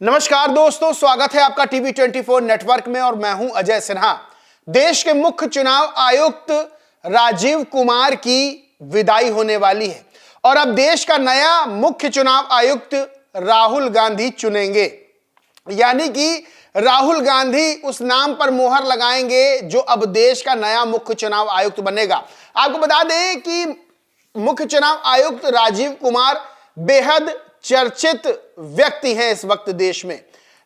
नमस्कार दोस्तों, स्वागत है आपका टीवी 24 नेटवर्क में और मैं हूं अजय सिन्हा। देश के मुख्य चुनाव आयुक्त राजीव कुमार की विदाई होने वाली है और अब देश का नया मुख्य चुनाव आयुक्त राहुल गांधी चुनेंगे। यानी कि राहुल गांधी उस नाम पर मोहर लगाएंगे जो अब देश का नया मुख्य चुनाव आयुक्त बनेगा। आपको बता दें कि मुख्य चुनाव आयुक्त राजीव कुमार बेहद चर्चित व्यक्ति हैं इस वक्त देश में,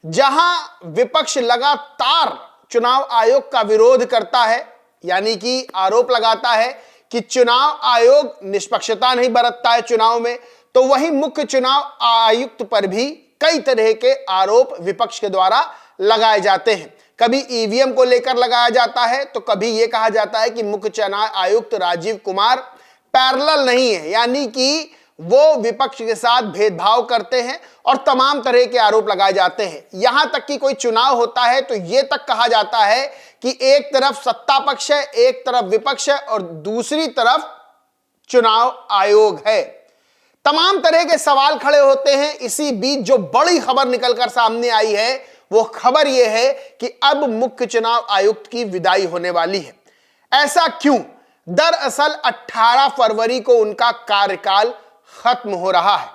जहां विपक्ष लगातार चुनाव आयोग का विरोध करता है, यानी कि आरोप लगाता है कि चुनाव आयोग निष्पक्षता नहीं बरतता है चुनाव में, तो वहीं मुख्य चुनाव आयुक्त पर भी कई तरह के आरोप विपक्ष के द्वारा लगाए जाते हैं। कभी ईवीएम को लेकर लगाया जाता है तो कभी यह कहा जाता है कि मुख्य चुनाव आयुक्त राजीव कुमार पैरेलल नहीं है, यानी कि वो विपक्ष के साथ भेदभाव करते हैं और तमाम तरह के आरोप लगाए जाते हैं। यहां तक कि कोई चुनाव होता है तो यह तक कहा जाता है कि एक तरफ सत्ता पक्ष है, एक तरफ विपक्ष है और दूसरी तरफ चुनाव आयोग है। तमाम तरह के सवाल खड़े होते हैं। इसी बीच जो बड़ी खबर निकलकर सामने आई है वो खबर यह है कि अब मुख्य चुनाव आयुक्त की विदाई होने वाली है। ऐसा क्यों? दरअसल 18 फरवरी को उनका कार्यकाल खत्म हो रहा है।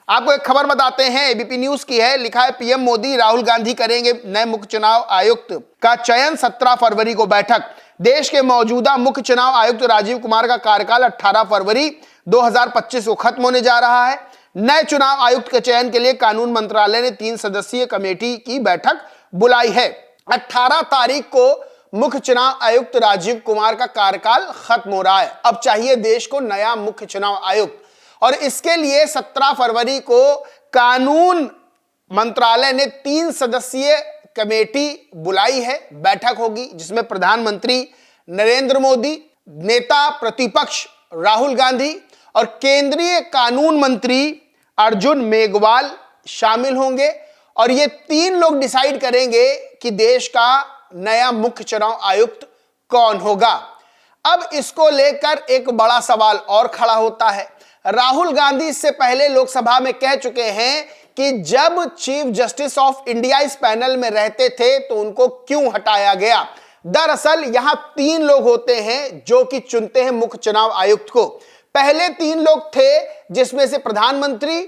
आपको एक खबर बताते हैं, एबीपी न्यूज की है। लिखा है पीएम मोदी राहुल गांधी करेंगे नए मुख्य चुनाव आयुक्त का चयन, 17 फरवरी को बैठक। देश के मौजूदा मुख्य चुनाव आयुक्त राजीव कुमार का कार्यकाल 18 फरवरी 2025 को खत्म होने जा रहा है। नए चुनाव आयुक्त के चयन के लिए कानून मंत्रालय ने 3 सदस्यीय कमेटी की बैठक बुलाई है। 18 तारीख को मुख्य चुनाव आयुक्त राजीव कुमार का कार्यकाल खत्म हो रहा है। अब चाहिए देश को नया मुख्य चुनाव आयुक्त और इसके लिए 17 फरवरी को कानून मंत्रालय ने 3 सदस्यीय कमेटी बुलाई है। बैठक होगी जिसमें प्रधानमंत्री नरेंद्र मोदी, नेता प्रतिपक्ष राहुल गांधी और केंद्रीय कानून मंत्री अर्जुन मेघवाल शामिल होंगे और ये 3 लोग डिसाइड करेंगे कि देश का नया मुख्य चुनाव आयुक्त कौन होगा। अब इसको लेकर एक बड़ा सवाल और खड़ा होता है। राहुल गांधी इससे पहले लोकसभा में कह चुके हैं कि जब चीफ जस्टिस ऑफ इंडिया इस पैनल में रहते थे तो उनको क्यों हटाया गया। दरअसल यहां 3 लोग होते हैं जो कि चुनते हैं मुख्य चुनाव आयुक्त को। पहले 3 लोग थे जिसमें से प्रधानमंत्री,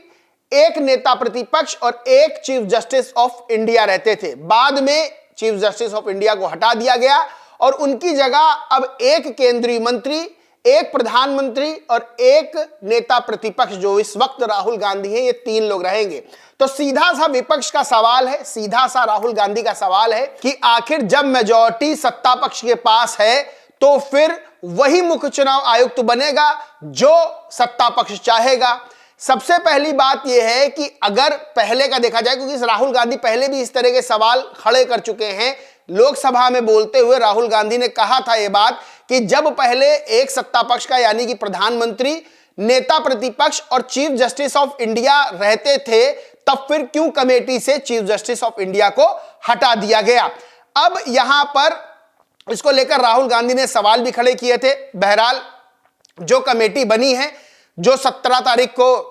एक नेता प्रतिपक्ष और एक चीफ जस्टिस ऑफ इंडिया रहते थे। बाद में चीफ जस्टिस ऑफ इंडिया को हटा दिया गया और उनकी जगह अब एक केंद्रीय मंत्री, एक प्रधानमंत्री और एक नेता प्रतिपक्ष जो इस वक्त राहुल गांधी हैं, ये 3 लोग रहेंगे। तो सीधा सा विपक्ष का सवाल है, सीधा सा राहुल गांधी का सवाल है कि आखिर जब मेजॉरिटी सत्ता पक्ष के पास है तो फिर वही मुख्य चुनाव आयुक्त बनेगा जो सत्ता पक्ष चाहेगा। सबसे पहली बात यह है कि अगर पहले का देखा जाए, क्योंकि राहुल गांधी पहले भी इस तरह के सवाल खड़े कर चुके हैं। लोकसभा में बोलते हुए राहुल गांधी ने कहा था यह बात कि जब पहले एक सत्ता पक्ष का यानी कि प्रधानमंत्री, नेता प्रतिपक्ष और चीफ जस्टिस ऑफ इंडिया रहते थे तब फिर क्यों कमेटी से चीफ जस्टिस ऑफ इंडिया को हटा दिया गया। अब यहां पर इसको लेकर राहुल गांधी ने सवाल भी खड़े किए थे। बहरहाल जो कमेटी बनी है, जो 17 तारीख को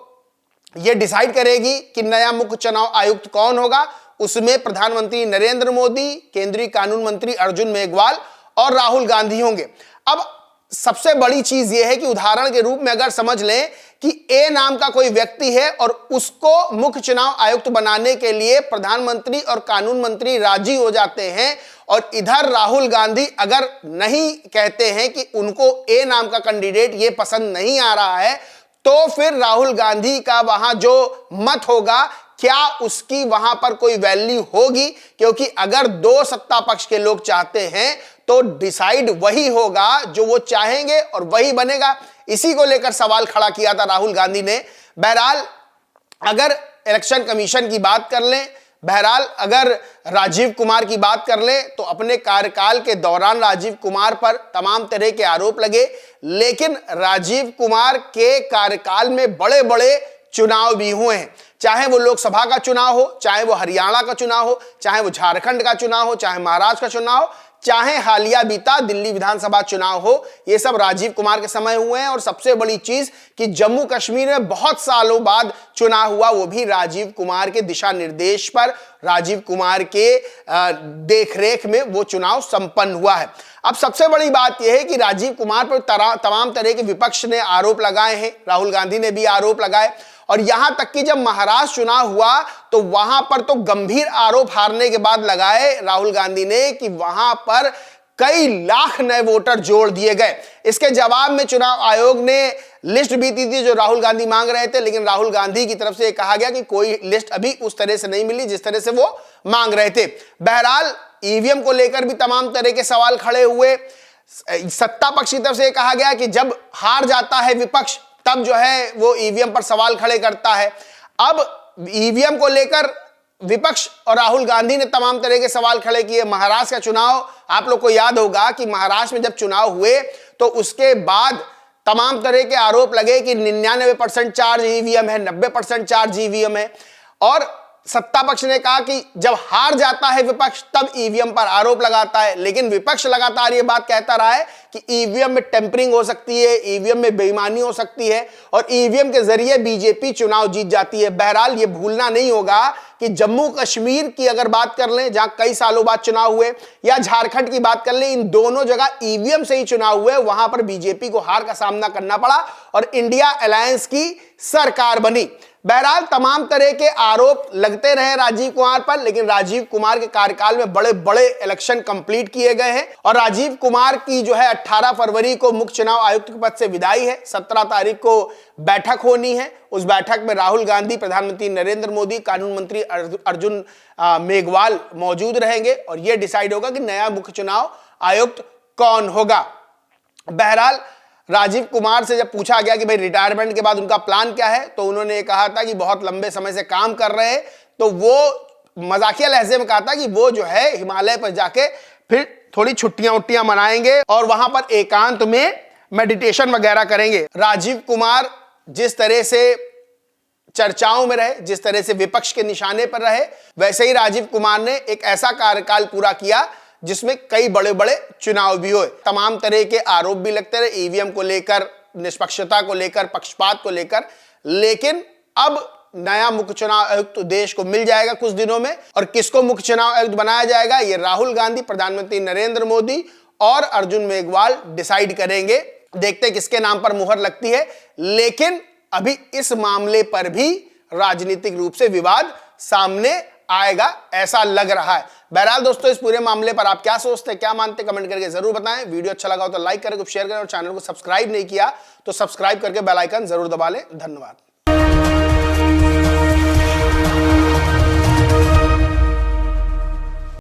यह डिसाइड करेगी कि नया मुख्य चुनाव आयुक्त कौन होगा, उसमें प्रधानमंत्री नरेंद्र मोदी, केंद्रीय कानून मंत्री अर्जुन मेघवाल और राहुल गांधी होंगे। अब सबसे बड़ी चीज यह है कि उदाहरण के रूप में अगर समझ लें कि ए नाम का कोई व्यक्ति है और उसको मुख्य चुनाव आयुक्त बनाने के लिए प्रधानमंत्री और कानून मंत्री राजी हो जाते हैं और इधर राहुल गांधी अगर नहीं कहते हैं कि उनको ए नाम का कैंडिडेट ये पसंद नहीं आ रहा है, तो फिर राहुल गांधी का वहां जो मत होगा, क्या उसकी वहां पर कोई वैल्यू होगी? क्योंकि अगर 2 सत्ता पक्ष के लोग चाहते हैं तो डिसाइड वही होगा जो वो चाहेंगे और वही बनेगा। इसी को लेकर सवाल खड़ा किया था राहुल गांधी ने। बहरहाल अगर इलेक्शन कमीशन की बात कर लें, बहरहाल अगर राजीव कुमार की बात कर लें तो अपने कार्यकाल के दौरान राजीव कुमार पर तमाम तरह के आरोप लगे, लेकिन राजीव कुमार के कार्यकाल में बड़े बड़े चुनाव भी हुए हैं। चाहे वो लोकसभा का चुनाव हो, चाहे वो हरियाणा का चुनाव हो, चाहे वो झारखंड का चुनाव हो, चाहे महाराष्ट्र का चुनाव हो, चाहे हालिया बीता दिल्ली विधानसभा चुनाव हो, ये सब राजीव कुमार के समय हुए हैं। और सबसे बड़ी चीज कि जम्मू कश्मीर में बहुत सालों बाद चुनाव हुआ, वो भी राजीव कुमार के दिशा निर्देश पर, राजीव कुमार के देखरेख में वो चुनाव संपन्न हुआ है। अब सबसे बड़ी बात यह है कि राजीव कुमार पर तमाम तरह के विपक्ष ने आरोप लगाए हैं, राहुल गांधी ने भी आरोप लगाए, और यहां तक कि जब महाराष्ट्र चुनाव हुआ तो वहां पर तो गंभीर आरोप हारने के बाद लगाए राहुल गांधी ने कि वहां पर कई लाख नए वोटर जोड़ दिए गए। इसके जवाब में चुनाव आयोग ने लिस्ट भी दी थी जो राहुल गांधी मांग रहे थे, लेकिन राहुल गांधी की तरफ से कहा गया कि कोई लिस्ट अभी उस तरह से नहीं मिली जिस तरह से वो मांग रहे थे। बहरहाल ईवीएम को लेकर भी तमाम तरह के सवाल खड़े हुए। सत्ता पक्ष की तरफ से कहा गया कि जब हार जाता है विपक्ष तब जो है वो ईवीएम पर सवाल खड़े करता है। अब ईवीएम को लेकर विपक्ष और राहुल गांधी ने तमाम तरह के सवाल खड़े किए। महाराष्ट्र का चुनाव, आप लोग को याद होगा कि महाराष्ट्र में जब चुनाव हुए तो उसके बाद तमाम तरह के आरोप लगे कि 99% चार्ज ईवीएम है, 90% चार्ज ईवीएम है, और सत्ता पक्ष ने कहा कि जब हार जाता है विपक्ष तब ईवीएम पर आरोप लगाता है। लेकिन विपक्ष लगातार ये बात कहता रहा है कि ईवीएम में टेम्परिंग हो सकती है, ईवीएम में बेईमानी हो सकती है और ईवीएम के जरिए बीजेपी चुनाव जीत जाती है। बहरहाल ये भूलना नहीं होगा कि जम्मू कश्मीर की अगर बात कर लें जहां कई सालों बाद चुनाव हुए, या झारखंड की बात कर लें, इन दोनों जगह ईवीएम से ही चुनाव हुए, वहां पर बीजेपी को हार का सामना करना पड़ा और इंडिया अलायंस की सरकार बनी। बहरहाल तमाम तरह के आरोप लगते रहे राजीव कुमार पर, लेकिन राजीव कुमार के कार्यकाल में बड़े बड़े इलेक्शन कंप्लीट किए गए हैं और राजीव कुमार की जो है 18 फरवरी को मुख्य चुनाव आयुक्त के पद से विदाई है। 17 तारीख को बैठक होनी है। उस बैठक में राहुल गांधी, प्रधानमंत्री नरेंद्र मोदी, कानून मंत्री अर्जुन मेघवाल मौजूद रहेंगे और यह डिसाइड होगा कि नया मुख्य चुनाव आयुक्त कौन होगा। बहरहाल राजीव कुमार से जब पूछा गया कि भाई रिटायरमेंट के बाद उनका प्लान क्या है, तो उन्होंने ये कहा था कि बहुत लंबे समय से काम कर रहे हैं, तो वो मजाकिया लहजे में कहा था कि वो जो है हिमालय पर जाके फिर थोड़ी छुट्टियां उट्टियां मनाएंगे और वहां पर एकांत में मेडिटेशन वगैरह करेंगे। राजीव कुमार जिस तरह से चर्चाओं में रहे, जिस तरह से विपक्ष के निशाने पर रहे, वैसे ही राजीव कुमार ने एक ऐसा कार्यकाल पूरा किया जिसमें कई बड़े बड़े चुनाव भी हुए। तमाम तरह के आरोप भी लगते रहे, ईवीएम को लेकर, निष्पक्षता को लेकर, पक्षपात को लेकर, लेकिन अब नया मुख्य चुनाव आयुक्त तो देश को मिल जाएगा कुछ दिनों में। और किसको मुख्य चुनाव आयुक्त बनाया जाएगा, ये राहुल गांधी, प्रधानमंत्री नरेंद्र मोदी और अर्जुन मेघवाल डिसाइड करेंगे। देखते हैं किसके नाम पर मुहर लगती है, लेकिन अभी इस मामले पर भी राजनीतिक रूप से विवाद सामने आएगा ऐसा लग रहा है। बहरहाल दोस्तों, इस पूरे मामले पर आप क्या सोचते हैं, क्या मानते हैं, कमेंट करके जरूर बताएं। वीडियो अच्छा लगा हो तो लाइक करें, शेयर करें और चैनल को सब्सक्राइब नहीं किया तो सब्सक्राइब करके बेल आइकन जरूर दबा लें। धन्यवाद।